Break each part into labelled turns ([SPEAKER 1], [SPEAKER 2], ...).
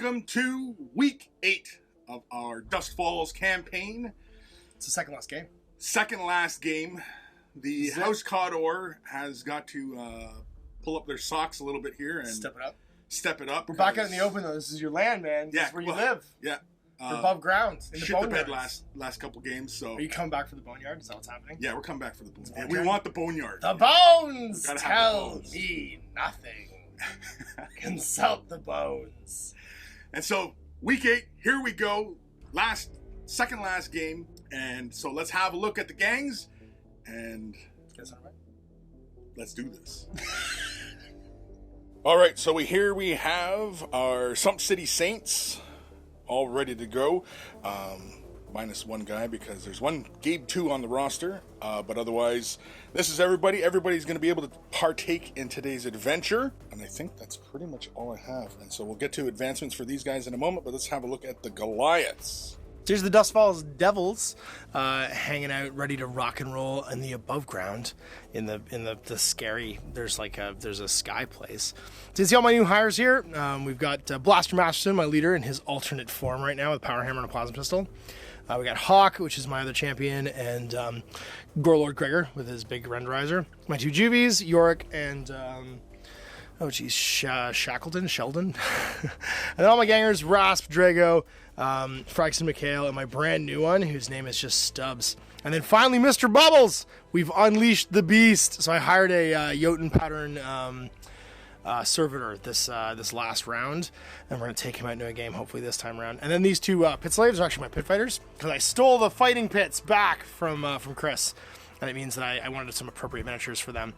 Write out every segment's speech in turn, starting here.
[SPEAKER 1] welcome to week 8 of our Dust Falls campaign.
[SPEAKER 2] It's the second last game.
[SPEAKER 1] Second last game. The House Cawdor has got to pull up their socks a little bit here and step it up.
[SPEAKER 2] We're back out in the open though. This is your land, man. This is where you live.
[SPEAKER 1] Yeah.
[SPEAKER 2] You're above ground. In the
[SPEAKER 1] shit the bed last couple games. So
[SPEAKER 2] are you coming back for the boneyard? Is that what's happening?
[SPEAKER 1] Yeah, we're coming back for the boneyard. And we want the boneyard.
[SPEAKER 2] The bones tell me nothing. Consult the bones.
[SPEAKER 1] And so week 8, here we go. Second last game. And so let's have a look at the gangs and let's do this. All right, so here we have our Sump City Saints all ready to go. Minus one guy because there's one Gabe 2 on the roster. But otherwise, this is everybody. Everybody's going to be able to partake in today's adventure. And I think that's pretty much all I have. And so we'll get to advancements for these guys in a moment, but let's have a look at the Goliaths.
[SPEAKER 2] Here's the Dust Falls Devils hanging out, ready to rock and roll in the above ground, in the scary. There's a sky place. So you see all my new hires here. We've got Blaster Masterson, my leader, in his alternate form right now with Power Hammer and a Plasma Pistol. We got Hawk, which is my other champion, and Gorlord Gregor with his big renderizer. My two Juvies, Yorick and Sheldon. And then all my gangers, Rasp, Drago, Fraxton McHale, and my brand new one, whose name is just Stubbs. And then finally, Mr. Bubbles! We've unleashed the beast. So I hired a Jotun pattern servitor this last round, and we're going to take him out into a game, hopefully this time around. And then these two pit slaves are actually my pit fighters, because I stole the fighting pits back from Kris. And it means that I wanted some appropriate miniatures for them.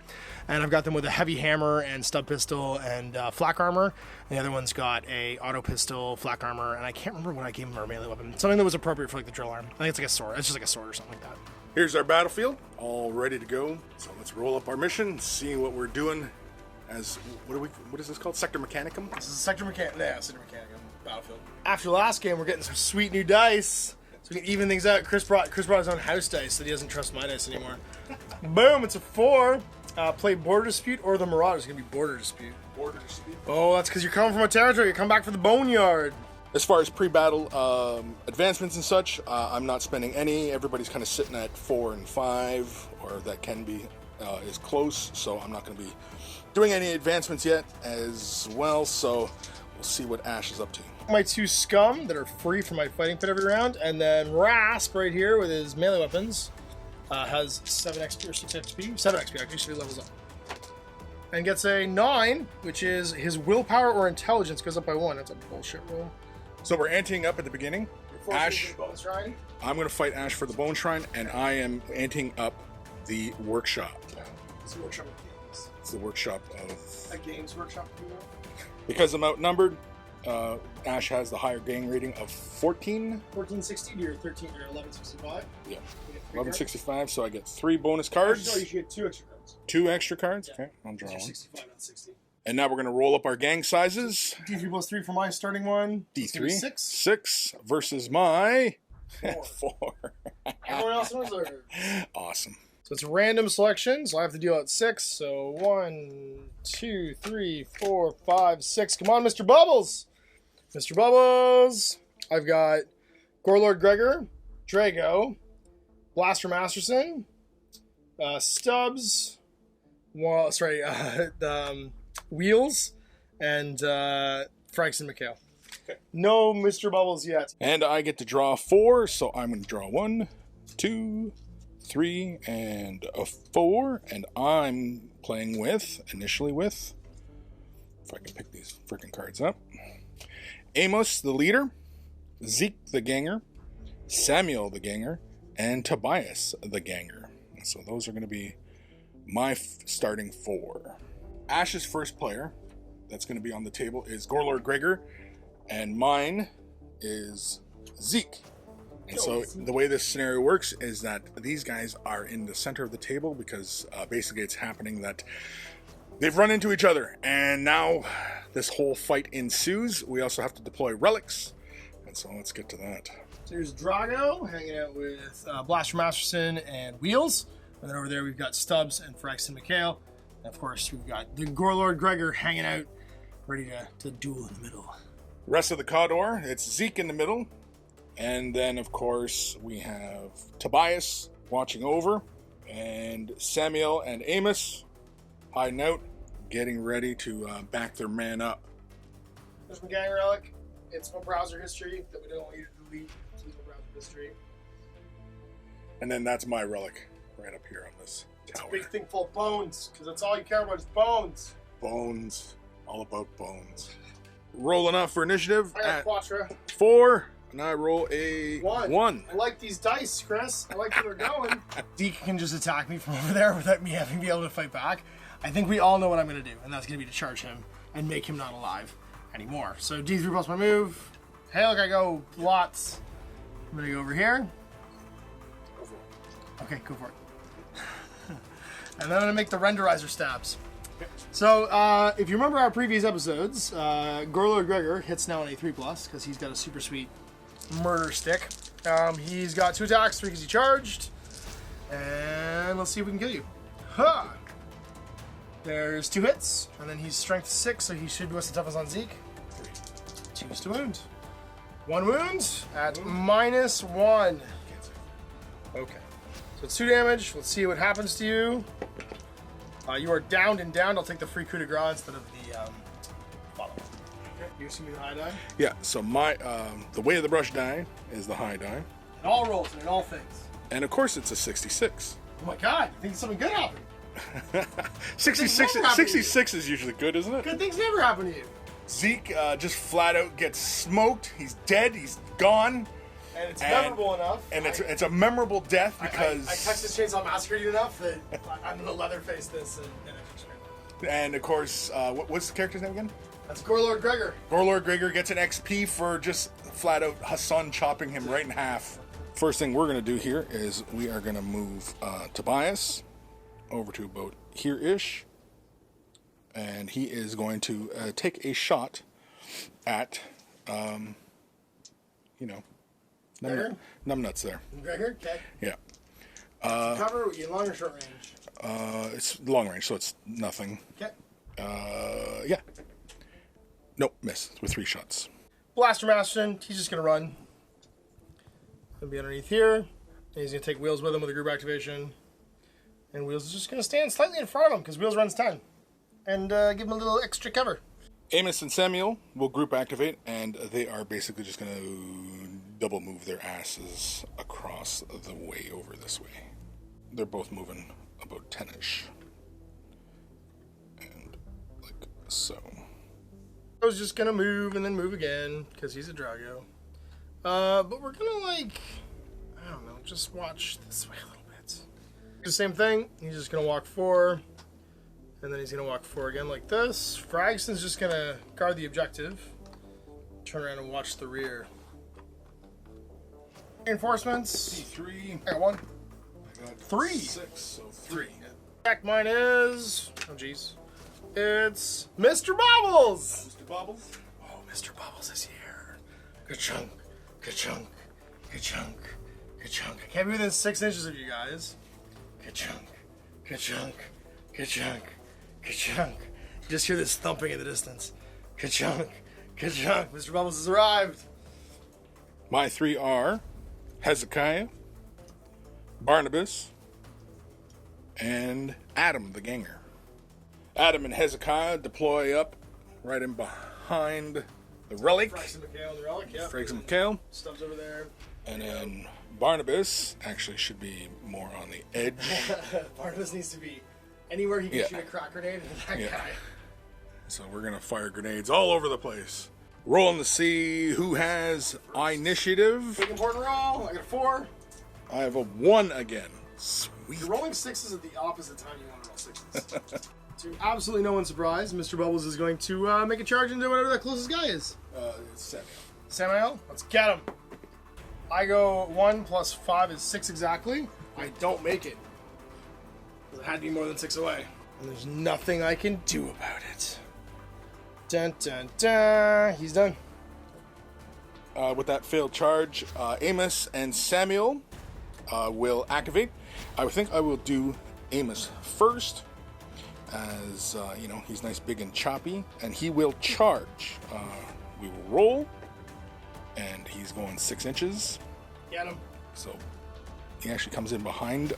[SPEAKER 2] And I've got them with a heavy hammer and stub pistol and flak armor. And the other one's got a auto pistol, flak armor, and I can't remember what I gave them, or melee weapon. Something that was appropriate for like the drill arm. I think it's like a sword. It's just like a sword or something like that.
[SPEAKER 1] Here's our battlefield, all ready to go. So let's roll up our mission, see what we're doing as, what is this called? Sector Mechanicum?
[SPEAKER 2] This is Sector Mechanicum. Yeah, Sector Mechanicum battlefield. After last game, we're getting some sweet new dice. So we can even things out. Chris brought his own house dice, so he doesn't trust my dice anymore. Boom, it's a 4. Play Border Dispute or the Marauders. It's going to be Border Dispute.
[SPEAKER 1] Border Dispute?
[SPEAKER 2] Oh, that's because you're coming from a territory. You come back for the boneyard.
[SPEAKER 1] As far as pre-battle advancements and such, I'm not spending any. Everybody's kind of sitting at 4 and 5, or that can be is close, so I'm not going to be doing any advancements yet as well, so we'll see what Ash is up to.
[SPEAKER 2] My two scum that are free from my fighting pit every round, and then Rasp right here with his melee weapons has 7 XP or 6 XP. 7 XP actually, so he levels up. And gets a 9, which is his willpower or intelligence goes up by 1. That's a bullshit roll.
[SPEAKER 1] So we're anteing up at the beginning. Ash, I'm going to fight Ash for the Bone Shrine, and I am anteing up the workshop.
[SPEAKER 2] Yeah, it's a workshop of games.
[SPEAKER 1] It's the workshop of...
[SPEAKER 2] A games workshop, you know?
[SPEAKER 1] Because I'm outnumbered, Ash has the higher gang rating of 14.
[SPEAKER 2] 1460 to your 1165.
[SPEAKER 1] Yeah. 1165, so I get 3 bonus cards.
[SPEAKER 2] No, you should get 2 extra cards.
[SPEAKER 1] 2 extra cards? Yeah. Okay, I'll draw one.
[SPEAKER 2] 65 on 60.
[SPEAKER 1] And now we're going to roll up our gang sizes.
[SPEAKER 2] D3 plus 3 for my starting one.
[SPEAKER 1] D3.
[SPEAKER 2] 6.
[SPEAKER 1] 6 versus my 4.
[SPEAKER 2] Everyone else in reserve.
[SPEAKER 1] Awesome.
[SPEAKER 2] So it's a random selection, so I have to deal out 6. So 1, 2, 3, 4, 5, 6. Come on, Mr. Bubbles! Mr. Bubbles! I've got Gorlord Gregor, Drago, Blaster Masterson, Stubbs, Wheels, and Fraxton McHale. Okay. No Mr. Bubbles yet.
[SPEAKER 1] And I get to draw 4, so I'm going to draw 1, 2, 3, and a 4. And I'm playing initially with, if I can pick these freaking cards up, Amos the leader, Zeke the ganger, Samuel the ganger, and Tobias the ganger. And so those are going to be my starting 4. Ash's first player that's going to be on the table is Gorlord Gregor, and mine is Zeke. And so the way this scenario works is that these guys are in the center of the table because basically it's happening that they've run into each other, and now this whole fight ensues. We also have to deploy relics, and so let's get to that.
[SPEAKER 2] So here's Drago hanging out with Blaster Masterson and Wheels. And then over there we've got Stubbs and Fraxton McHale. And of course we've got the Gorlord Gregor hanging out, ready to duel in the middle.
[SPEAKER 1] Rest of the Cawdor, it's Zeke in the middle. And then, of course, we have Tobias watching over. And Samuel and Amos hiding out, getting ready to back their man up.
[SPEAKER 2] There's my gang relic. It's my browser history that we don't want you to delete. It's my browser history.
[SPEAKER 1] And then that's my relic right up here on this tower.
[SPEAKER 2] It's a big thing full of bones, because that's all you care about is bones.
[SPEAKER 1] Bones. All about bones. Rolling off for initiative
[SPEAKER 2] I got
[SPEAKER 1] at
[SPEAKER 2] Quattro.
[SPEAKER 1] 4, and I roll a 1.
[SPEAKER 2] I like these dice, Chris. I like where they're going. Zeke can just attack me from over there without me having to be able to fight back. I think we all know what I'm going to do, and that's going to be to charge him and make him not alive anymore. So D3 plus my move. Hey, look, I go lots. I'm going to go over here.
[SPEAKER 1] Go for it.
[SPEAKER 2] Okay, go for it. And then I'm going to make the renderizer stabs. So, if you remember our previous episodes, Gorlord Gregor hits now on a 3+, because he's got a super sweet murder stick. He's got 2 attacks, 3 because he charged. And let's see if we can kill you. Ha! There's 2 hits, and then he's strength 6, so he should be what's the toughest on Zeke. 2 to wound. 1 wound at -1. Okay. So it's 2 damage. Let's see what happens to you. You are downed and downed. I'll take the free coup de grace instead of the follow. Okay, you see me the high die?
[SPEAKER 1] Yeah, so my the way of the brush die is the high die.
[SPEAKER 2] In all rolls and in all things.
[SPEAKER 1] And of course it's a 66.
[SPEAKER 2] Oh my god, I think something good happened.
[SPEAKER 1] 66 is usually good, isn't it?
[SPEAKER 2] Good things never happen to you.
[SPEAKER 1] Zeke just flat out gets smoked. He's dead. He's gone.
[SPEAKER 2] And it's memorable enough.
[SPEAKER 1] And it's a memorable death because...
[SPEAKER 2] I Texas Chainsaw Massacre you enough that I'm going to leatherface this and
[SPEAKER 1] And of course, what's the character's name again?
[SPEAKER 2] That's Gorlord Gregor.
[SPEAKER 1] Gorlord Gregor gets an XP for just flat out Hassan chopping him right in half. First thing we're going to do here is we are going to move Tobias over to about here-ish. And he is going to take a shot at, numbnuts there.
[SPEAKER 2] Gregor? Okay.
[SPEAKER 1] Yeah.
[SPEAKER 2] Cover you long or short range?
[SPEAKER 1] It's long range, so it's nothing.
[SPEAKER 2] Okay.
[SPEAKER 1] Yeah. Nope, miss with 3 shots.
[SPEAKER 2] Blaster Masterson, he's just going to run. He'll be underneath here. And he's going to take Wheels with him with a group activation. And Wheels is just going to stand slightly in front of him because Wheels runs 10. And give him a little extra cover.
[SPEAKER 1] Amos and Samuel will group activate, and they are basically just going to double move their asses across the way over this way. They're both moving about 10-ish. And like so.
[SPEAKER 2] I was just going to move and then move again because he's a Drago. But we're going to I don't know, just watch this way a little bit. The same thing. He's just going to walk 4. And then he's going to walk 4 again like this. Fragston's just going to guard the objective. Turn around and watch the rear. Reinforcements.
[SPEAKER 1] 3.
[SPEAKER 2] I got 1.
[SPEAKER 1] I got
[SPEAKER 2] 3.
[SPEAKER 1] 6, so 3.
[SPEAKER 2] Attack mine is... Oh, jeez. It's Mr. Bobbles!
[SPEAKER 1] Mr. Bobbles?
[SPEAKER 2] Oh, Mr. Bobbles is here. Ka-chunk, ka-chunk, ka-chunk, ka-chunk. I can't be within 6 inches of you guys. Ka-chunk, ka-chunk, ka-chunk, ka-chunk. You just hear this thumping in the distance. Ka-chunk, ka-chunk. Mr. Bubbles has arrived.
[SPEAKER 1] My 3 are Hezekiah, Barnabas, and Adam the Ganger. Adam and Hezekiah deploy up right in behind the Relic.
[SPEAKER 2] Frakes and McHale and the Relic, yeah.
[SPEAKER 1] Frakes and McHale.
[SPEAKER 2] Stubbs over there.
[SPEAKER 1] And then Barnabas actually should be more on the edge.
[SPEAKER 2] Barnabas needs to be anywhere he can shoot a crack grenade with that guy.
[SPEAKER 1] So we're going to fire grenades all over the place. Rolling to see who has initiative.
[SPEAKER 2] Big important roll. I got a 4.
[SPEAKER 1] I have a 1 again. Sweet.
[SPEAKER 2] You're rolling 6s at the opposite time you want to roll 6s. To absolutely no one's surprise, Mr. Bubbles is going to make a charge into whatever that closest guy is.
[SPEAKER 1] It's Samuel.
[SPEAKER 2] Samuel, let's get him. I go 1 plus 5 is 6 exactly. I don't make it. It had to be more than 6 away. And there's nothing I can do about it. Dun dun dun. He's done.
[SPEAKER 1] With that failed charge, Amos and Samuel will activate. I think I will do Amos first, as he's nice, big, and choppy, and he will charge we will roll. And he's going 6 inches.
[SPEAKER 2] Get him.
[SPEAKER 1] So he actually comes in behind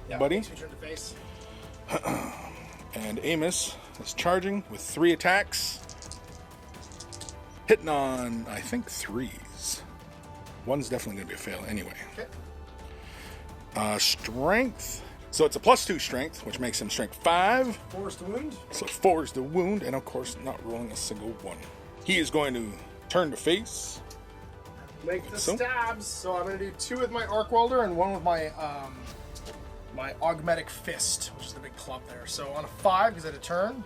[SPEAKER 2] Yeah,
[SPEAKER 1] Buddy.
[SPEAKER 2] turn to face.
[SPEAKER 1] And Amos is charging with 3 attacks. Hitting on, I think, 3s. One's definitely going to be a fail anyway.
[SPEAKER 2] Okay.
[SPEAKER 1] Strength. So it's a +2 strength, which makes him strength 5.
[SPEAKER 2] 4 is the wound.
[SPEAKER 1] So 4 is the wound, and of course, not rolling a single one. He is going to turn to face.
[SPEAKER 2] Make the stabs. So I'm going to do 2 with my arc welder and 1 with my my augmetic fist, which is the big club there. So on a 5, because I had a turn,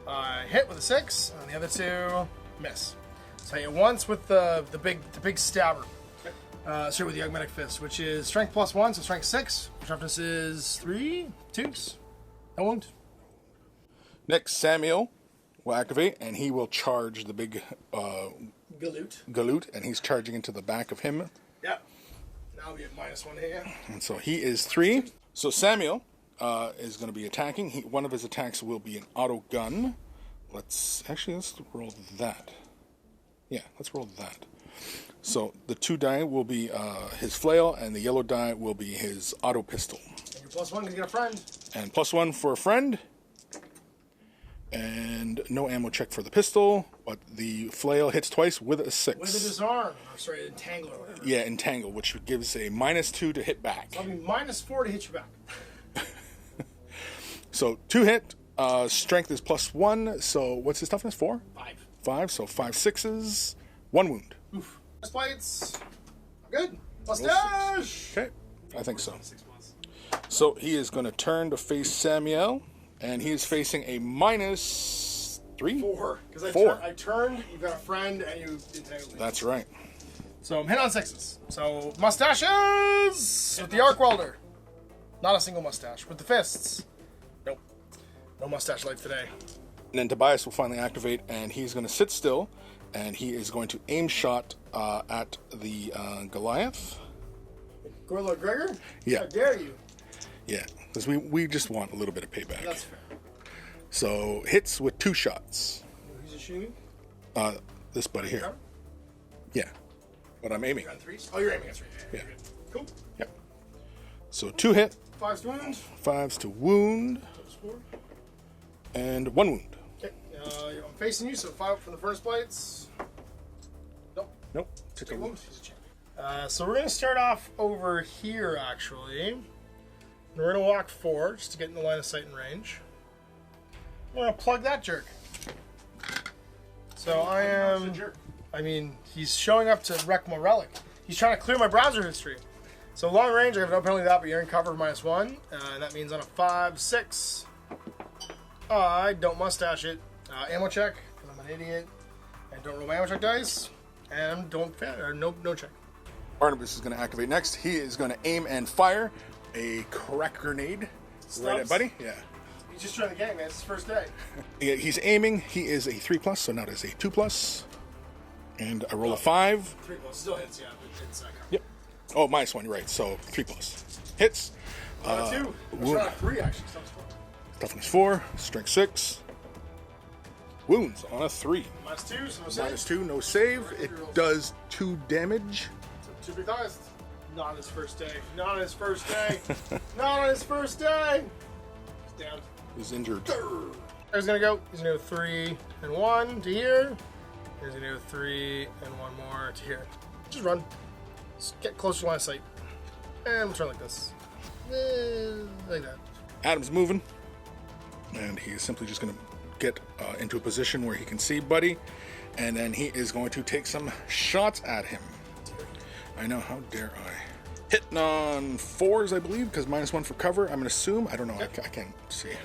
[SPEAKER 2] I hit with a 6, and the other 2 miss. So I hit once with the big stabber. Straight with the augmetic fist, which is strength +1, so strength 6. Toughness is 3, 2s. No wound.
[SPEAKER 1] Next, Samuel will activate, and he will charge the big
[SPEAKER 2] Galoot,
[SPEAKER 1] and he's charging into the back of him.
[SPEAKER 2] Yep. Now I'll be at -1 here.
[SPEAKER 1] And so he is 3. So Samuel is going to be attacking. One of his attacks will be an auto gun. Let's roll that. Yeah, let's roll that. So the 2 die will be his flail, and the yellow die will be his auto pistol.
[SPEAKER 2] And your +1 can get a friend.
[SPEAKER 1] And +1 for a friend. And no ammo check for the pistol, but the flail hits twice with a 6.
[SPEAKER 2] With a disarm. Or sorry, entangle or whatever.
[SPEAKER 1] Yeah, entangle, which gives a -2 to hit back.
[SPEAKER 2] So I'll be -4 to hit you back.
[SPEAKER 1] So 2 hit. Strength is +1. So what's his toughness? 4?
[SPEAKER 2] 5.
[SPEAKER 1] 5. So 5 6s. 1 wound.
[SPEAKER 2] Oof. Plates. I'm good. Mustache.
[SPEAKER 1] Okay, I think so.
[SPEAKER 2] 6 plus.
[SPEAKER 1] So he is going to turn to face Samuel, and he is facing a -3.
[SPEAKER 2] 4. Because
[SPEAKER 1] 4.
[SPEAKER 2] I turned, you got a friend, and you entangled me.
[SPEAKER 1] That's right.
[SPEAKER 2] So I'm hit on 6s. So mustaches with the arc welder. Not a single mustache. With the fists. Nope. No mustache life today.
[SPEAKER 1] And then Tobias will finally activate, and he's going to sit still, and he is going to aim shot at the Goliath.
[SPEAKER 2] Gorlord Gregor?
[SPEAKER 1] Yeah.
[SPEAKER 2] How dare you?
[SPEAKER 1] Yeah, because we just want a little bit of payback.
[SPEAKER 2] That's fair.
[SPEAKER 1] So hits with 2 shots.
[SPEAKER 2] Who's it shooting?
[SPEAKER 1] This buddy here.
[SPEAKER 2] Cover?
[SPEAKER 1] Yeah, but I'm aiming.
[SPEAKER 2] You're on 3s? Oh, you're aiming. That's right. Yeah.
[SPEAKER 1] Yeah.
[SPEAKER 2] You're good. Cool.
[SPEAKER 1] Yep. So 2 hit,
[SPEAKER 2] 5's to wound.
[SPEAKER 1] 5s to wound,
[SPEAKER 2] +4.
[SPEAKER 1] and 1 wound.
[SPEAKER 2] Okay. I'm facing you, so 5 from the furnace plates.
[SPEAKER 1] Nope. Took a wound.
[SPEAKER 2] So we're going to start off over here, actually. We're going to walk forward just to get in the line of sight and range. I'm going to plug that jerk. So he's showing up to wreck my relic. He's trying to clear my browser history. So long range, I have no penalty to that, but you're in cover -1. And that means on a 5, 6, I don't mustache it. Ammo check, because I'm an idiot. And don't roll my ammo check dice. And don't fail, or no check.
[SPEAKER 1] Barnabas is going to activate next. He is going to aim and fire a crack grenade right at Buddy. Yeah.
[SPEAKER 2] He's just trying to gang, man. It's his first day.
[SPEAKER 1] Yeah, he's aiming. He is a 3+, so now it is a 2+. And I roll a 5.
[SPEAKER 2] 3 plus still hits, yeah, but it's
[SPEAKER 1] Yep. Oh, -1, you're right. So 3+. Hits.
[SPEAKER 2] 2. We're on a 3, actually.
[SPEAKER 1] Toughness 4. Strength 6. Wounds on a 3.
[SPEAKER 2] -2, so no save.
[SPEAKER 1] -2, no save. It does 2 damage.
[SPEAKER 2] So 2 big dice. Not on his first day. Not on his first day. Not on his first day. He's down.
[SPEAKER 1] He's injured.
[SPEAKER 2] He's gonna go. He's gonna go 3 and 1 to here. He's gonna go 3 and 1 more to here. Just run. Just get closer to line of sight. And we'll turn like this. Like that.
[SPEAKER 1] Adam's moving. And he's simply just going to get into a position where he can see Buddy. And then he is going to take some shots at him. I know, how dare I. Hitting on 4s, I believe, because -1 for cover, I'm going to assume. I don't know, I can't see.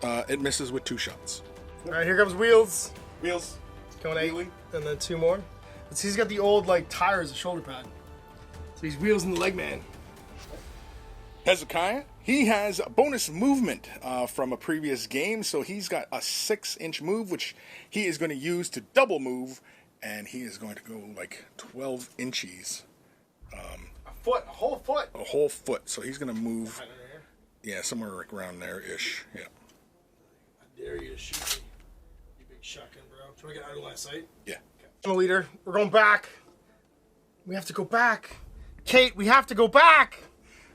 [SPEAKER 1] It misses with 2 shots.
[SPEAKER 2] Alright, here comes Wheels.
[SPEAKER 1] Wheels.
[SPEAKER 2] Going 8, and then 2 more. He's got the old, tire as a shoulder pad. So he's Wheels in the leg man.
[SPEAKER 1] Hezekiah, he has bonus movement from a previous game, so he's got a 6-inch move, which he is going to use to double move, and he is going to go 12 inches.
[SPEAKER 2] A foot, a whole foot.
[SPEAKER 1] A whole foot, so he's going to move, yeah, somewhere around there-ish, yeah.
[SPEAKER 2] I dare you to shoot me, you big shotgun, bro. Should we get out of line of sight?
[SPEAKER 1] Yeah.
[SPEAKER 2] Okay. Leader, we're going back. We have to go back. Kate, we have to go back.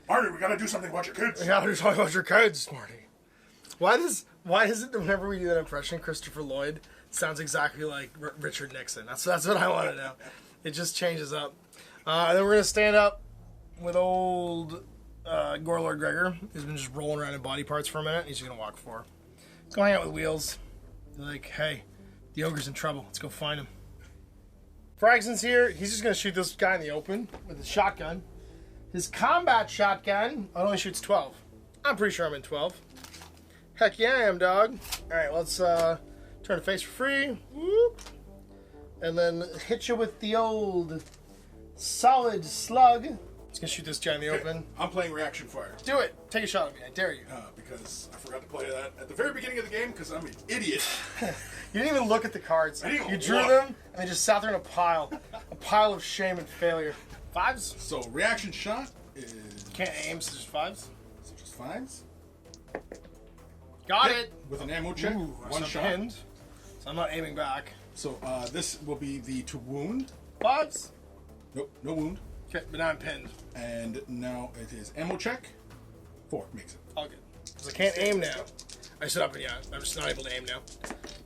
[SPEAKER 1] Marty, we gotta do something about your kids.
[SPEAKER 2] We gotta do something about your kids, Marty. Why is it that whenever we do that impression, Christopher Lloyd sounds exactly like Richard Nixon? That's what I want to know. It just changes up. And then we're gonna stand up with old Gorlord Gregor, who's been just rolling around in body parts for a minute. He's just gonna walk forward. Let's go hang out with Wheels. Be like, hey, the ogre's in trouble. Let's go find him. Fragson's here. He's just gonna shoot this guy in the open with his shotgun. His combat shotgun only shoots 12. I'm pretty sure I'm in 12. Heck yeah, I am, dog. Alright, let's turn to face for free. Whoop. And then hit you with the old solid slug. Just gonna shoot this guy in the open.
[SPEAKER 1] I'm playing reaction fire.
[SPEAKER 2] Do it. Take a shot at me. I dare you.
[SPEAKER 1] Because I forgot to play that at the very beginning of the game because I'm an idiot.
[SPEAKER 2] You didn't even look at the cards. You drew
[SPEAKER 1] look.
[SPEAKER 2] them and they just sat there in a pile. A pile of shame and failure. 5s?
[SPEAKER 1] So reaction shot is...
[SPEAKER 2] Can't aim, so just 5s.
[SPEAKER 1] So just 5s.
[SPEAKER 2] Got it.
[SPEAKER 1] With an ammo check.
[SPEAKER 2] Ooh,
[SPEAKER 1] One shot.
[SPEAKER 2] Pinned, so I'm not aiming back.
[SPEAKER 1] So this will be the to wound.
[SPEAKER 2] 5s?
[SPEAKER 1] Nope, no wound.
[SPEAKER 2] Okay, but now I'm pinned.
[SPEAKER 1] And now it is ammo check. 4 makes it.
[SPEAKER 2] All good. Because I can't aim now. I stood up and yeah, I'm just not able to aim now.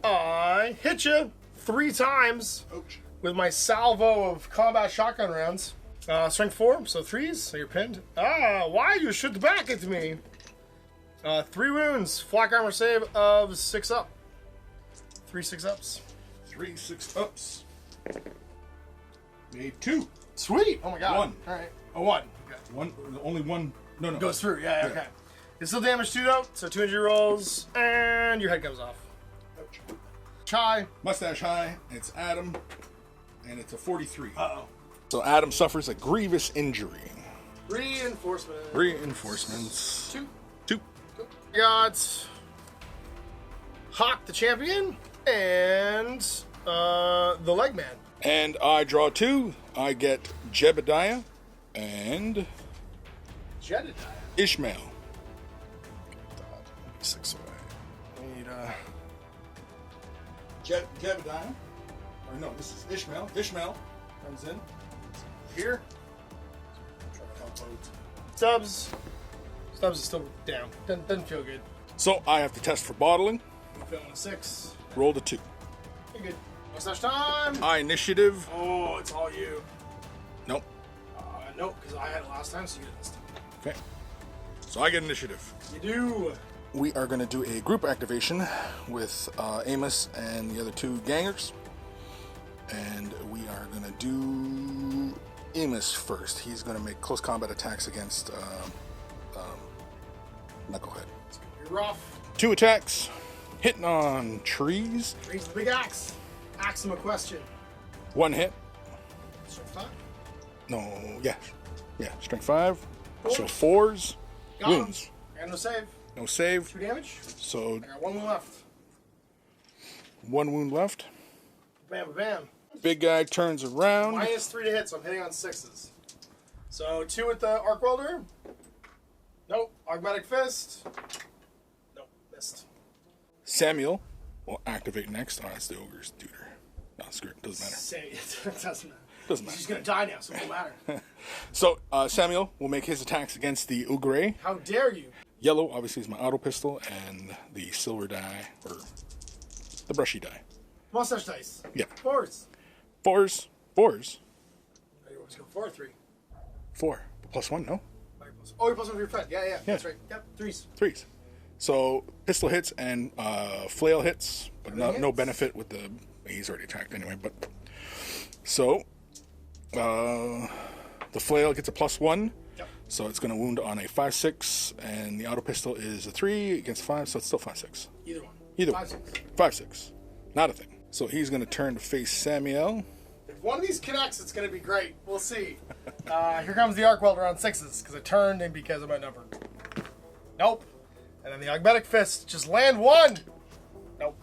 [SPEAKER 2] I hit you 3 times
[SPEAKER 1] Ouch.
[SPEAKER 2] with my salvo of combat shotgun rounds. Strength 4, so 3s, so you're pinned. Why you shoot back at me? 3 wounds, flak armor save of 6 up. 3 6-ups.
[SPEAKER 1] 3 6-ups. Made 2.
[SPEAKER 2] Sweet! Oh my god.
[SPEAKER 1] 1.
[SPEAKER 2] Alright. A 1. Okay.
[SPEAKER 1] One. Only one. No.
[SPEAKER 2] Goes through, yeah, okay. It's still damage 2 though, so 2 injury rolls, and your head comes off.
[SPEAKER 1] Ouch.
[SPEAKER 2] Chai.
[SPEAKER 1] Mustache high. It's Adam. And it's a 43.
[SPEAKER 2] Uh-oh.
[SPEAKER 1] So Adam suffers a grievous injury.
[SPEAKER 2] Reinforcements.
[SPEAKER 1] Reinforcements.
[SPEAKER 2] 2.
[SPEAKER 1] 2.
[SPEAKER 2] I got Hawk the champion and the leg man.
[SPEAKER 1] And I draw 2. I get Jebediah and
[SPEAKER 2] Jedediah.
[SPEAKER 1] Ishmael.
[SPEAKER 2] 6 away. I need
[SPEAKER 1] Jebediah. Or no, this is Ishmael. Ishmael comes in. Here. Try to help out.
[SPEAKER 2] Stubbs. Stubbs is still down. Doesn't feel good.
[SPEAKER 1] So I have to test for bottling.
[SPEAKER 2] I'm feeling a 6.
[SPEAKER 1] Rolled a 2.
[SPEAKER 2] You're good. Mustache time.
[SPEAKER 1] I initiative.
[SPEAKER 2] Oh, it's all you.
[SPEAKER 1] Nope.
[SPEAKER 2] Nope, because I had it last time, so you get it this time.
[SPEAKER 1] Okay. So I get initiative.
[SPEAKER 2] You do.
[SPEAKER 1] We are going to do a group activation with Amos and the other 2 gangers. And we are going to do Amos first. He's going to make close combat attacks against Knucklehead.
[SPEAKER 2] It's going to be rough.
[SPEAKER 1] 2 attacks. Hitting on trees.
[SPEAKER 2] Trees the big axe. Ask him a question.
[SPEAKER 1] 1 hit.
[SPEAKER 2] Strength 5.
[SPEAKER 1] No, yeah. Strength 5.
[SPEAKER 2] 4.
[SPEAKER 1] So 4s.
[SPEAKER 2] Got him.
[SPEAKER 1] Wounds.
[SPEAKER 2] And no save.
[SPEAKER 1] No save.
[SPEAKER 2] 2 damage.
[SPEAKER 1] So
[SPEAKER 2] I got 1 left.
[SPEAKER 1] 1 wound left.
[SPEAKER 2] Bam, bam.
[SPEAKER 1] Big guy turns around.
[SPEAKER 2] -3 to hit, so I'm hitting on 6s. So 2 with the arc welder. Nope. Argmatic fist. Nope. Missed.
[SPEAKER 1] Samuel will activate next. Oh, that's the ogre's tutor. No, screw it. Doesn't matter.
[SPEAKER 2] Say it. Doesn't matter.
[SPEAKER 1] Doesn't matter.
[SPEAKER 2] She's gonna die now, so it won't matter.
[SPEAKER 1] So Samuel will make his attacks against the ogre.
[SPEAKER 2] How dare you?
[SPEAKER 1] Yellow, obviously, is my auto pistol, and the silver die, or the brushy die.
[SPEAKER 2] Mustache dice.
[SPEAKER 1] Yeah.
[SPEAKER 2] 4s.
[SPEAKER 1] 4s.
[SPEAKER 2] Oh, you want to go 4 or 3?
[SPEAKER 1] 4. +1, no?
[SPEAKER 2] Oh, you're +1 for your friend. Yeah. That's right. Yep. 3s.
[SPEAKER 1] 3s. So pistol hits and flail hits, but no
[SPEAKER 2] hits.
[SPEAKER 1] benefit with the. He's already attacked anyway. But so the flail gets a +1,
[SPEAKER 2] Yep.
[SPEAKER 1] so it's going to wound on a 5/6, and the auto pistol is a 3 against 5, so it's still 5/6.
[SPEAKER 2] Either one.
[SPEAKER 1] Either
[SPEAKER 2] 5,
[SPEAKER 1] one.
[SPEAKER 2] 6.
[SPEAKER 1] 5/6, not a thing. So he's going to turn to face Samuel.
[SPEAKER 2] If one of these connects, it's going to be great. We'll see. Here comes the arc welder on 6s, because it turned and because of my number. Nope. And then the Argmatic Fist, just land 1! Nope.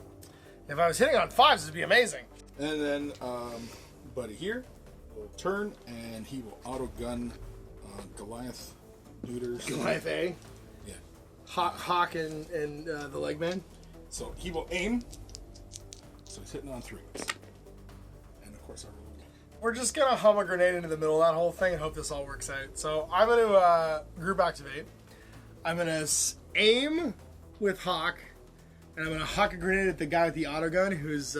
[SPEAKER 2] If I was hitting on 5s, it'd be amazing.
[SPEAKER 1] And then Buddy here will turn, and he will auto-gun Goliath neuters.
[SPEAKER 2] Goliath A.
[SPEAKER 1] Yeah.
[SPEAKER 2] Hawk and the leg man.
[SPEAKER 1] So he will aim So he's hitting on 3s. And of course,
[SPEAKER 2] We're just gonna hum a grenade into the middle of that whole thing and hope this all works out. So I'm gonna group activate. I'm gonna aim with Hawk, and I'm gonna huck a grenade at the guy with the auto gun who's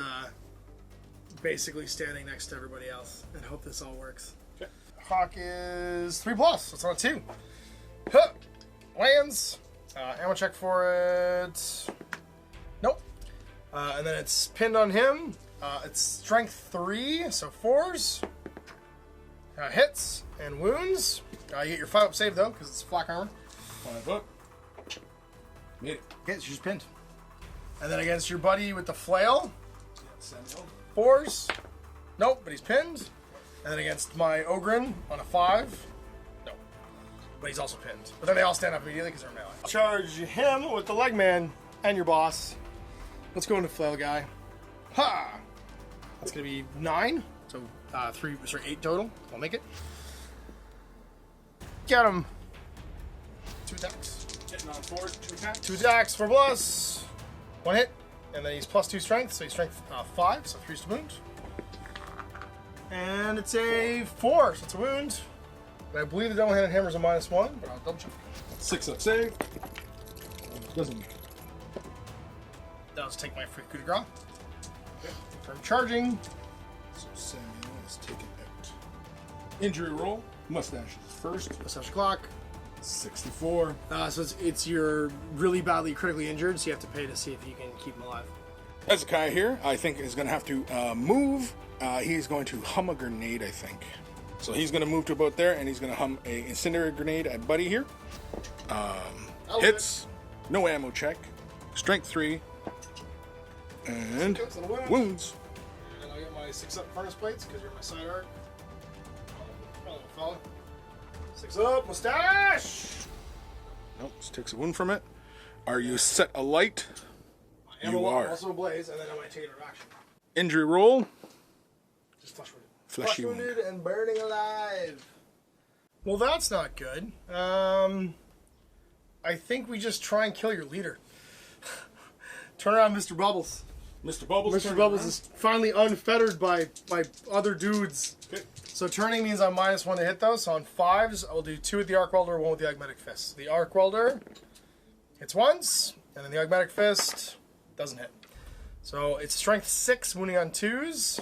[SPEAKER 2] basically standing next to everybody else, and hope this all works.
[SPEAKER 1] Okay.
[SPEAKER 2] Hawk is 3+, so it's on a 2. Huh. Lands. Ammo check for it. Nope. And then it's pinned on him. It's strength 3, so 4s. Hits and wounds. You get your 5-up save though, because it's flak armor.
[SPEAKER 1] 5 up. Made it.
[SPEAKER 2] Okay, it's just pinned. And then against your buddy with the flail.
[SPEAKER 1] Samuel.
[SPEAKER 2] 4s. Nope, but he's pinned. And then against my Ogren on a 5. No. But he's also pinned. But then they all stand up immediately because they're melee. Charge him with the leg man and your boss. Let's go into flail guy. Ha! That's going to be 9. So 8 total. I'll make it. Get him. 2 attacks.
[SPEAKER 1] Hitting on 4, 2 attacks.
[SPEAKER 2] 2 attacks, 4+. 1 hit. And then he's +2 strength, so he's strength 5, so 3's to wound. And it's a 4, so it's a wound. And I believe the double-handed hammer is a -1, but I'll double check.
[SPEAKER 1] 6-up save. Doesn't make it.
[SPEAKER 2] Does take my free coup de grace. From charging.
[SPEAKER 1] So Samuel is taken out. Injury roll. Mustache is first.
[SPEAKER 2] Mustache clock.
[SPEAKER 1] 64.
[SPEAKER 2] So it's you're really badly critically injured, so you have to pay to see if you can keep him alive.
[SPEAKER 1] Hezekiah here, I think, is going to have to move. He's going to hum a grenade, I think. So he's going to move to about there, and he's going to hum a incendiary grenade at Buddy here. Hits. No ammo check. Strength 3. And wounds.
[SPEAKER 2] And I'll get my 6-up furnace plates, because you're my side arc. Oh, fella. 6-up, mustache!
[SPEAKER 1] Nope, just takes a wound from it. Are you set alight?
[SPEAKER 2] I am
[SPEAKER 1] You are.
[SPEAKER 2] also ablaze, and then I might take it out of action.
[SPEAKER 1] Injury roll.
[SPEAKER 2] Just flesh wounded.
[SPEAKER 1] Fleshy wound.
[SPEAKER 2] Wounded and burning alive. Well, that's not good. I think we just try and kill your leader. Turn around, Mr. Bubbles.
[SPEAKER 1] Mr. Bubbles.
[SPEAKER 2] Mr. Bubbles is finally unfettered by other dudes.
[SPEAKER 1] Okay.
[SPEAKER 2] So turning means I'm -1 to hit those. So on 5s, I'll do 2 with the Arc Welder, 1 with the Augmetic Fist. The Arc Welder hits once, and then the Augmetic Fist doesn't hit. So it's strength 6, wounding on 2s.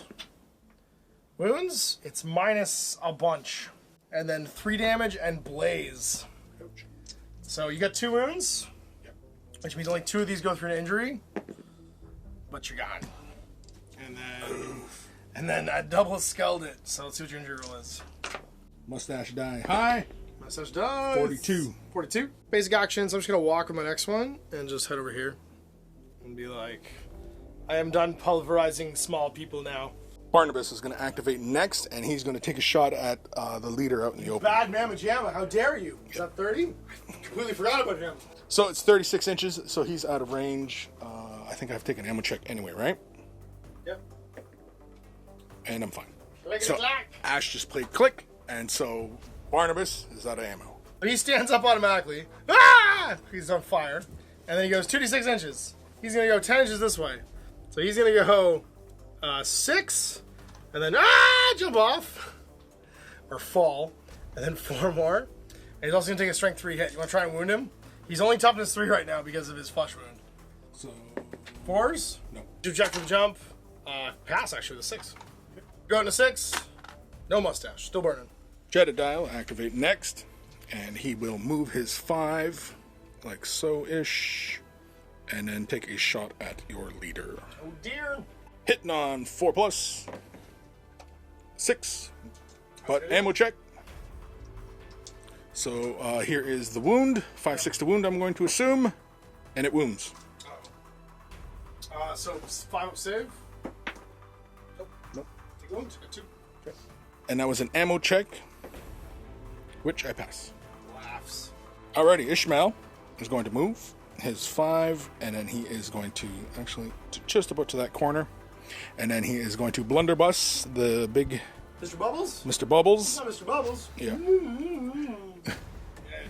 [SPEAKER 2] Wounds, it's minus a bunch. And then 3 damage and blaze.
[SPEAKER 1] Ouch.
[SPEAKER 2] So you got 2 wounds,
[SPEAKER 1] Yep.
[SPEAKER 2] which means only 2 of these go through an injury. But you're gone. And then I double skulled it. So let's see what your injury roll is.
[SPEAKER 1] Mustache die high.
[SPEAKER 2] Mustache dies.
[SPEAKER 1] 42.
[SPEAKER 2] 42. Basic actions. I'm just going to walk with my next one and just head over here. And be like, I am done pulverizing small people now.
[SPEAKER 1] Barnabas is going to activate next, and he's going to take a shot at the leader out in the open.
[SPEAKER 2] Bad Mamma Jamma, how dare you? Is that 30? I completely forgot about him.
[SPEAKER 1] So it's 36 inches, so he's out of range. I think I've taken ammo check anyway, right?
[SPEAKER 2] Yep.
[SPEAKER 1] And I'm fine.
[SPEAKER 2] Click
[SPEAKER 1] So
[SPEAKER 2] clack.
[SPEAKER 1] Ash just played click, and so Barnabas is out of ammo.
[SPEAKER 2] He stands up automatically. Ah! He's on fire. And then he goes 2d6 inches. He's going to go 10 inches this way. So he's going to go 6. And then, jump off. Or fall. And then 4 more. And he's also going to take a strength 3 hit. You want to try and wound him? He's only toughness 3 right now because of his flesh wound.
[SPEAKER 1] So
[SPEAKER 2] 4s?
[SPEAKER 1] no.
[SPEAKER 2] Objective jump. Pass, actually, with a 6. Go into 6. No mustache. Still burning.
[SPEAKER 1] Jedediah activate next, and he will move his 5 like so-ish, and then take a shot at your leader.
[SPEAKER 2] Oh, dear.
[SPEAKER 1] Hitting on 4+. 6. But ammo check. So here is the wound. 5/6 to wound, I'm going to assume. And it wounds.
[SPEAKER 2] So 5 up save.
[SPEAKER 1] Nope.
[SPEAKER 2] Take wound. Got 2.
[SPEAKER 1] Okay. And that was an ammo check, which I pass.
[SPEAKER 2] Laughs.
[SPEAKER 1] Alrighty, Ishmael is going to move his 5, and then he is going to actually just about to that corner. And then he is going to blunderbuss the big
[SPEAKER 2] Mr. Bubbles?
[SPEAKER 1] Mr. Bubbles.
[SPEAKER 2] It's not Mr. Bubbles.
[SPEAKER 1] Yeah.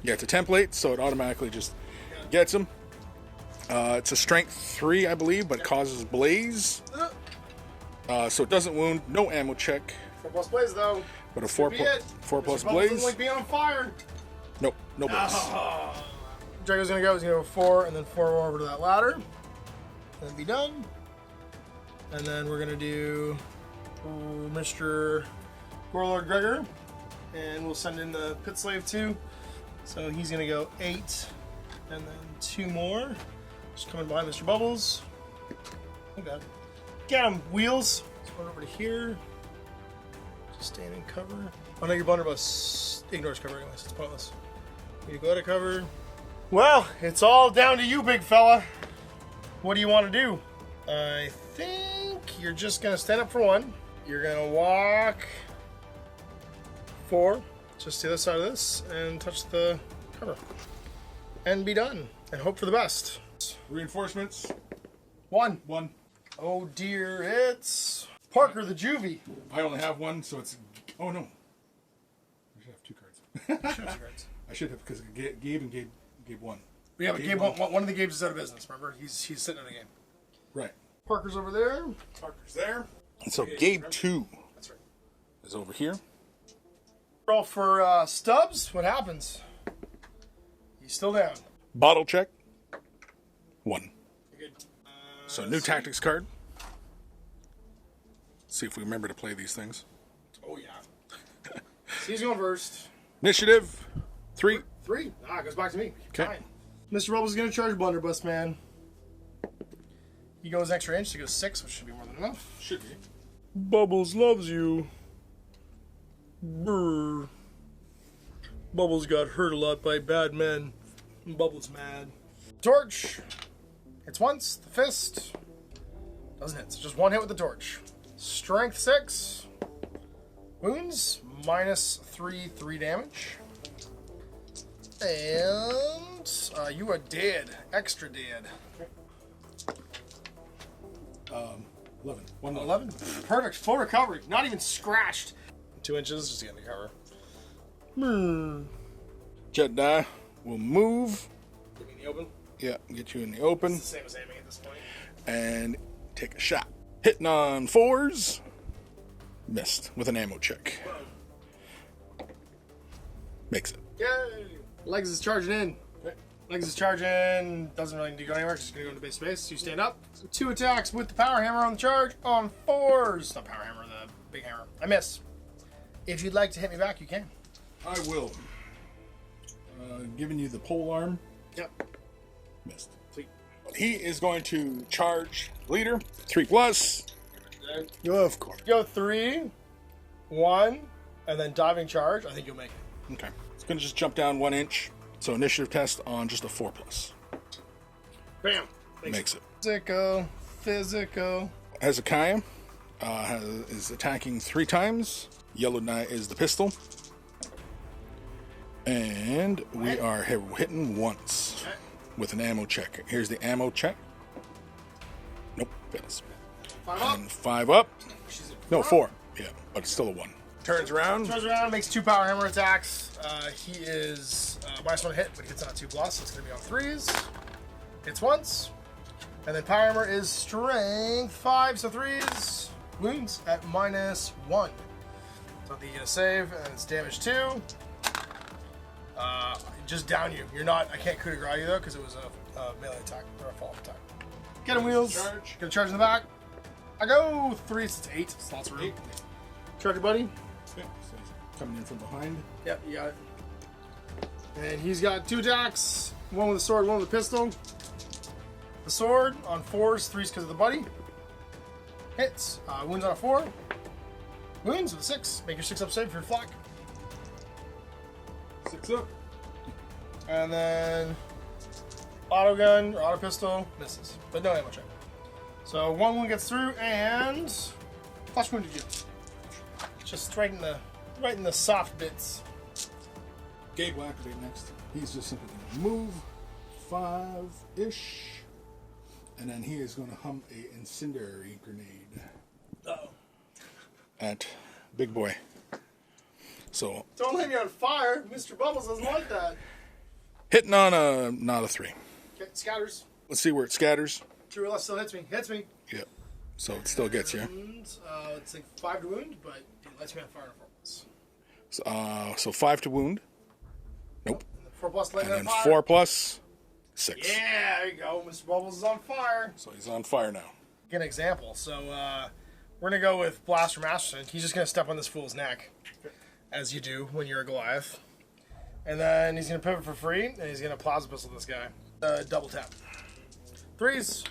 [SPEAKER 1] Yeah, it's a template, so it automatically just gets him. It's a strength 3, I believe, but causes blaze. So it doesn't wound. No ammo check.
[SPEAKER 2] 4+ blaze though.
[SPEAKER 1] But a 4+ blaze.
[SPEAKER 2] Doesn't like being on fire.
[SPEAKER 1] Nope, no blaze.
[SPEAKER 2] Drago's gonna go. He's gonna go 4 and then 4 over to that ladder. And be done. And then we're gonna do Mr. Warlord Gregor, and we'll send in the pit slave too. So he's gonna go 8, and then 2 more. Just coming behind Mr. Bubbles. Okay. Get him, Wheels. Let's run over to here. Just stand in cover. Oh no, your blunderbuss ignores cover anyways. It's pointless. You go to cover. Well, it's all down to you, big fella. What do you want to do? I think you're just gonna stand up for 1. You're gonna walk 4, just to the other side of this, and touch the cover. And be done. And hope for the best.
[SPEAKER 1] Reinforcements.
[SPEAKER 2] 1.
[SPEAKER 1] 1.
[SPEAKER 2] Oh dear, it's Parker the Juvie.
[SPEAKER 1] I only have 1, so it's... Oh no. I should have 2 cards. I should have, because Gabe and Gabe 1.
[SPEAKER 2] Yeah, but Gabe, one of the Gabes is out of business, remember? He's sitting in a game.
[SPEAKER 1] Right.
[SPEAKER 2] Parker's over there.
[SPEAKER 1] Parker's there. And so Gabe 2
[SPEAKER 2] That's right.
[SPEAKER 1] is over here.
[SPEAKER 2] Roll for Stubbs. What happens? He's still down.
[SPEAKER 1] Bottle check. 1.
[SPEAKER 2] You're good.
[SPEAKER 1] So new tactics card. See if we remember to play these things.
[SPEAKER 2] Oh, yeah. So he's going first.
[SPEAKER 1] Initiative. 3.
[SPEAKER 2] 3. It goes back to me.
[SPEAKER 1] Okay.
[SPEAKER 2] Fine. Mr. Bubbles is going to charge Blunderbuss, man. He goes extra inch, so he goes 6, which should be more than enough.
[SPEAKER 1] Should be.
[SPEAKER 2] Bubbles loves you. Brr. Bubbles got hurt a lot by bad men. Bubbles mad. Torch. Hits once. The fist. Doesn't hit. So just 1 hit with the torch. Strength 6. Wounds. -3, 3 damage. And you are dead. Extra dead.
[SPEAKER 1] 11. 1
[SPEAKER 2] 11. Perfect. Full recovery. Not even scratched. 2 inches. Just to get in the cover.
[SPEAKER 1] Jedi will move.
[SPEAKER 2] Get me in the open.
[SPEAKER 1] Yeah, get you in the open.
[SPEAKER 2] It's the same as aiming at this point.
[SPEAKER 1] And take a shot. Hitting on 4s. Missed with an ammo check. Makes it.
[SPEAKER 2] Yay! Legs is charging in.
[SPEAKER 1] Okay.
[SPEAKER 2] Legs is charging. Doesn't really need to go anywhere. Just gonna go into base space. You stand up. So 2 attacks with the power hammer on the charge on 4s. Not power hammer, the big hammer. I miss. If you'd like to hit me back, you can.
[SPEAKER 1] I will. Giving you the pole arm.
[SPEAKER 2] Yep.
[SPEAKER 1] Missed.
[SPEAKER 2] Sweet.
[SPEAKER 1] He is going to charge leader. 3+. Of course.
[SPEAKER 2] Go 3, 1, and then diving charge. I think you'll make it.
[SPEAKER 1] Okay. It's going to just jump down 1 inch. So initiative test on just a 4+.
[SPEAKER 2] Bam.
[SPEAKER 1] Makes it.
[SPEAKER 2] Physical.
[SPEAKER 1] Hezekiah is attacking 3 times. Yellow Knight is the pistol. And we are hitting once with an ammo check. Here's the ammo check. Nope, fails.
[SPEAKER 2] 5 up.
[SPEAKER 1] And 5 up. No,
[SPEAKER 2] 4
[SPEAKER 1] 4. Yeah, but it's still a 1. Turns around.
[SPEAKER 2] Makes 2 power hammer attacks. He is -1 hit, but he hits on a 2+, so it's going to be on 3s. Hits once. And then power hammer is strength 5, so 3s. Wounds at -1. So you get a save, and it's damage 2. Just down you. You're not. I can't coup de grace you though, because it was a melee attack or a follow-up attack. Get him, Wheels.
[SPEAKER 1] Charge.
[SPEAKER 2] Get a charge in the back. I go 3, so it's 8. Slots room. Charge your buddy.
[SPEAKER 1] Okay, so he's coming in from behind.
[SPEAKER 2] Yep, you got it. And he's got 2 attacks. 1 with a sword, 1 with a pistol. The sword on 4s, 3s because of the buddy. Hits. Wounds on a 4. Wounds with a 6. Make your 6 up save for your flak.
[SPEAKER 1] 6 up.
[SPEAKER 2] And then auto gun or auto pistol misses, but no ammo check. So 1 wound gets through, and flash wounded you. Just right in the soft bits.
[SPEAKER 1] Gabe will activate next. He's just simply going to move 5-ish, and then he is going to hum a incendiary grenade.
[SPEAKER 2] Uh-oh.
[SPEAKER 1] At Big Boy. So
[SPEAKER 2] Don't light me on fire. Mr. Bubbles doesn't like that.
[SPEAKER 1] hitting on not a 3.
[SPEAKER 2] Okay, scatters.
[SPEAKER 1] Let's see where it scatters.
[SPEAKER 2] 2 or less still hits me. Hits me.
[SPEAKER 1] Yep. So it still gets you.
[SPEAKER 2] It's like 5 to wound, but it lets me on fire on 4+.
[SPEAKER 1] So 5 to wound. Nope.
[SPEAKER 2] 4+
[SPEAKER 1] And then
[SPEAKER 2] fire.
[SPEAKER 1] 4 plus 6.
[SPEAKER 2] Yeah, there you go. Mr. Bubbles is on fire.
[SPEAKER 1] So he's on fire now.
[SPEAKER 2] Get an example. So we're going to go with Blaster Masterson. He's just going to step on this fool's neck, as you do when you're a Goliath. And then he's going to pivot for free, and he's going to plasma pistol this guy. Double tap. 3s.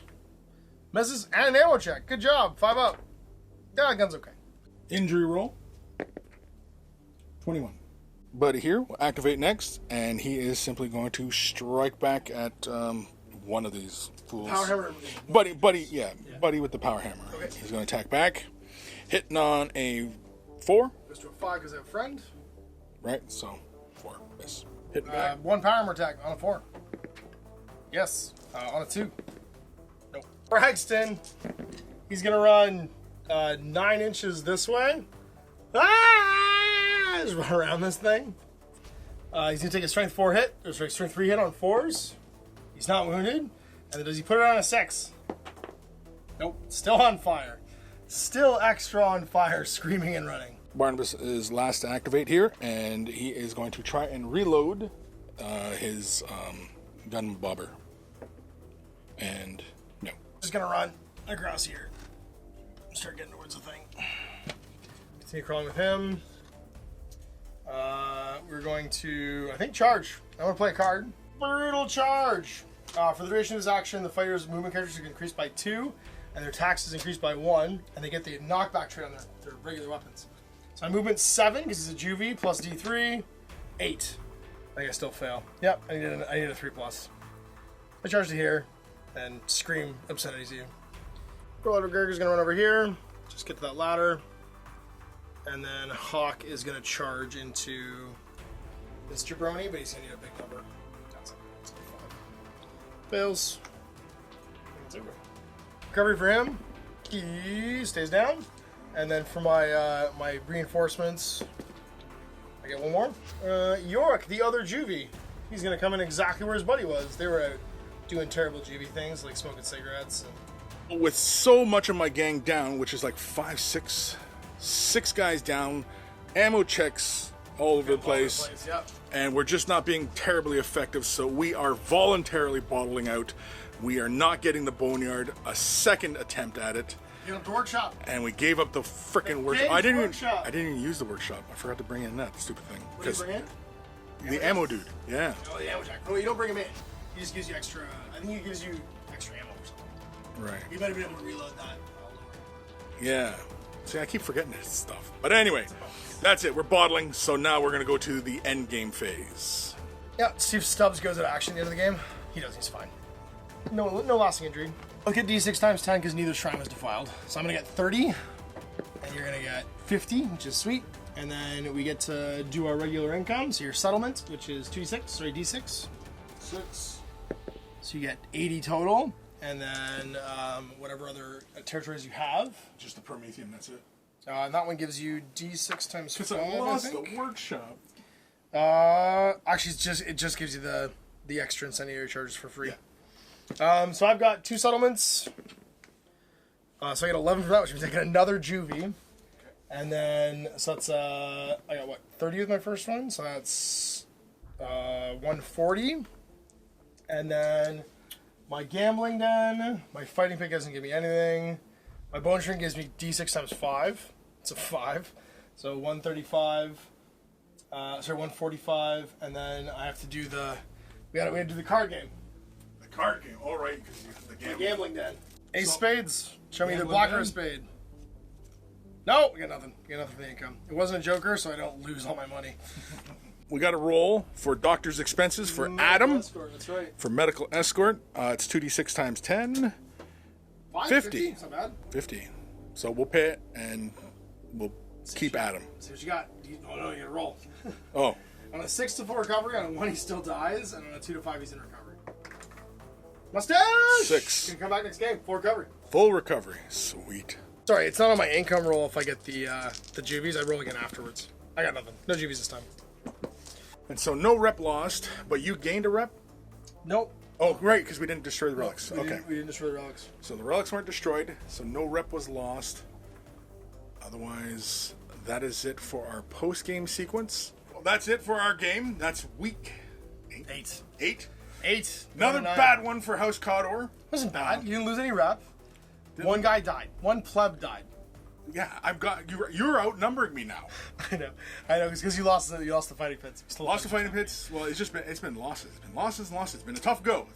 [SPEAKER 2] Misses, and an ammo check. Good job. 5 up. Yeah, gun's okay.
[SPEAKER 1] Injury roll. 21. Buddy here will activate next, and he is simply going to strike back at one of these fools.
[SPEAKER 2] Power hammer.
[SPEAKER 1] Buddy, Buddy with the power hammer. Okay. He's going to attack back. Hitting on a 4.
[SPEAKER 2] Goes to a 5 because I have a friend.
[SPEAKER 1] Right, so 4. Yes. Hitting back.
[SPEAKER 2] 1 power hammer attack on a 4. Yes. On a 2. Nope. Braxton. He's going to run 9 inches this way. Just run around this thing. He's going to take a strength 4 hit, or strength 3 hit on 4s. He's not wounded. And then does he put it on a 6? Nope. Still on fire. Still extra on fire, screaming and running.
[SPEAKER 1] Barnabas is last to activate here, and he is going to try and reload his gun bobber. And no.
[SPEAKER 2] Just going to run across here. Start getting towards the thing. Continue crawling with him. We're going to, I think, charge. I'm going to play a card. Brutal charge. For the duration of this action, the fighter's movement characters are increased by 2, and their tax is increased by 1, and they get the knockback trait on their regular weapons. So my movement's 7 because it's a juvie plus D3, 8. I think I still fail. Yep, I need a 3+. I charge to here and scream obscenities at you. Roller Gurger's gonna run over here, just get to that ladder, and then Hawk is gonna charge into this jabroni, but he's gonna need a big number. That's it. 5. Fails. It's over. Recovery for him. He stays down, and then for my my reinforcements, I get 1 more. Yorick, the other juvie, he's gonna come in exactly where his buddy was. They were out doing terrible juvie things like smoking cigarettes.
[SPEAKER 1] With so much of my gang down, which is like 5, 6 guys down, ammo checks all over the place,
[SPEAKER 2] Yep.
[SPEAKER 1] and we're just not being terribly effective, so we are voluntarily bottling out. We are not getting the boneyard, a second attempt at it.
[SPEAKER 2] Get up the workshop.
[SPEAKER 1] And we gave up the frickin' workshop. I didn't even use the workshop. I forgot to bring in that stupid thing.
[SPEAKER 2] What did you bring in?
[SPEAKER 1] The ammo dude, yeah.
[SPEAKER 2] Oh, the ammo jack. No, you don't bring him in. He just gives you extra, I think he gives you extra ammo or something.
[SPEAKER 1] Right.
[SPEAKER 2] You better be able to reload that.
[SPEAKER 1] Yeah. See, I keep forgetting this stuff. But anyway, that's it. We're bottling, so now we're going to go to the end game phase.
[SPEAKER 2] Yeah, see if Stubbs goes into action at the end of the game. He does, he's fine. No lasting injury. I'll get D6 times 10 because neither shrine was defiled. So I'm going to get 30, and you're going to get 50, which is sweet. And then we get to do our regular income. So your settlement, which is D6. 6. So you get 80 total. And then whatever other territories you have.
[SPEAKER 1] Just the Promethean, that's it.
[SPEAKER 2] And that one gives you D6 times 5,
[SPEAKER 1] I lost
[SPEAKER 2] I think.
[SPEAKER 1] the workshop.
[SPEAKER 2] Actually, it just gives you the extra incendiary charges for free. Yeah. So I've got 2 settlements. So I get 11 for that, which means I get another juvie. Okay. And then, so that's, I got what, 30 with my first one? So that's 140. And then my gambling den, my fighting pick doesn't give me anything. My bone shrink gives me D6 times 5. It's a 5. So 135. 145. And then I have to do we had to do the card game.
[SPEAKER 1] The card game, all right, because the
[SPEAKER 2] gambling den. Ace spades. Show me the black or a spade. No, we got nothing. We got nothing for the income. It wasn't a joker, so I don't lose all my money.
[SPEAKER 1] We got a roll for doctor's expenses for Adam.
[SPEAKER 2] Escort, that's right.
[SPEAKER 1] For medical escort, it's 2d6 times 10. 50.
[SPEAKER 2] That's not bad.
[SPEAKER 1] 50. So we'll pay it, and we'll keep Adam.
[SPEAKER 2] See what you got. No, you gotta roll.
[SPEAKER 1] Oh.
[SPEAKER 2] On a 6 to 4 recovery, on a 1 he still dies, and on a 2 to 5 he's in recovery. Mustache!
[SPEAKER 1] 6.
[SPEAKER 2] You can come back next game. Full recovery.
[SPEAKER 1] Full recovery. Sweet.
[SPEAKER 2] Sorry, it's not on my income roll if I get the juvies. I roll again afterwards. I got nothing. No juvies this time.
[SPEAKER 1] And so no rep lost, but you gained a rep?
[SPEAKER 2] Nope.
[SPEAKER 1] Oh, great, because we didn't destroy the relics.
[SPEAKER 2] We
[SPEAKER 1] Okay.
[SPEAKER 2] didn't destroy the relics.
[SPEAKER 1] So the relics weren't destroyed, so no rep was lost. Otherwise, that is it for our post-game sequence. Well, that's it for our game. That's week 8.
[SPEAKER 2] 8.
[SPEAKER 1] Another bad one for House Cawdor.
[SPEAKER 2] Wasn't bad. You didn't lose any rep. One guy died. One pleb died.
[SPEAKER 1] Yeah, you're outnumbering me now.
[SPEAKER 2] I know, because you lost the fighting pits.
[SPEAKER 1] Lost the fighting pits. Well, it's been losses. It's been losses and losses. It's been a tough go.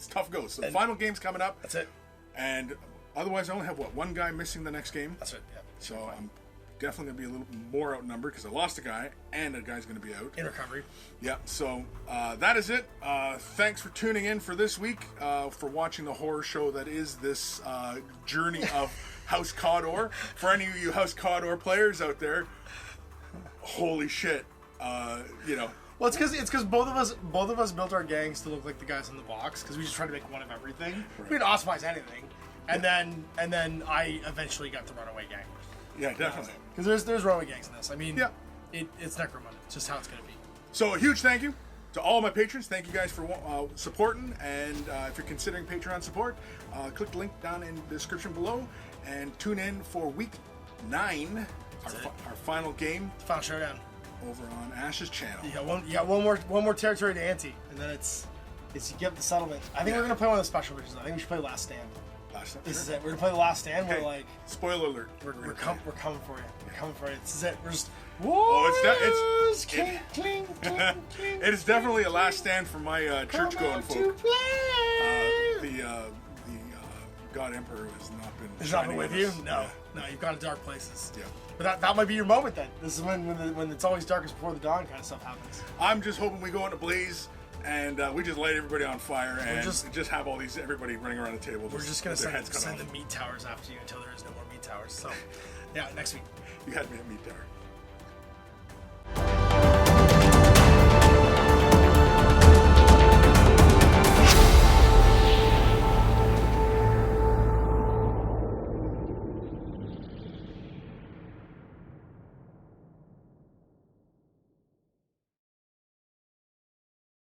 [SPEAKER 1] So the final game's coming up.
[SPEAKER 2] That's it.
[SPEAKER 1] And otherwise, I only have one guy missing the next game.
[SPEAKER 2] That's it. Yeah.
[SPEAKER 1] So I'm definitely gonna be a little more outnumbered because I lost a guy and a guy's gonna be out
[SPEAKER 2] in recovery.
[SPEAKER 1] Yeah. So that is it. Thanks for tuning in for this week. For watching the horror show that is this journey of House Cawdor. For any of you House Cawdor players out there, holy shit. Well,
[SPEAKER 2] it's because both of us built our gangs to look like the guys in the box because we just tried to make one of everything. Right. We didn't optimize anything, and then I eventually got the runaway gang.
[SPEAKER 1] Yeah, definitely.
[SPEAKER 2] Because there's runaway gangs in this. I mean, it's Necromunda. It's just how it's gonna be.
[SPEAKER 1] So a huge thank you to all my patrons. Thank you guys for supporting, and if you're considering Patreon support, click the link down in the description below, and tune in for week 9, our final game,
[SPEAKER 2] final showdown,
[SPEAKER 1] over on Ash's channel.
[SPEAKER 2] You got one more territory to ante, and then it's you get the settlement. I think we're gonna play one of the special versions. I think we should play Last Stand. This is it. We're gonna play the Last Stand. Okay. We're like,
[SPEAKER 1] spoiler alert.
[SPEAKER 2] We're coming for you. We're coming for you. This is it. We're just.
[SPEAKER 1] It's
[SPEAKER 2] clink, clink, clink, clink.
[SPEAKER 1] It is definitely a last stand for my church-going folk. The God Emperor has not been.
[SPEAKER 2] Has not been with you? No, you've gone to dark places.
[SPEAKER 1] Yeah.
[SPEAKER 2] But that might be your moment then. This is when it's always darkest before the dawn kind of stuff happens.
[SPEAKER 1] I'm just hoping we go into blaze. And we just light everybody on fire and just have everybody running around the table.
[SPEAKER 2] We're just going to send the meat towers after you until there is no more meat towers. So, yeah, next week.
[SPEAKER 1] You had me at meat tower.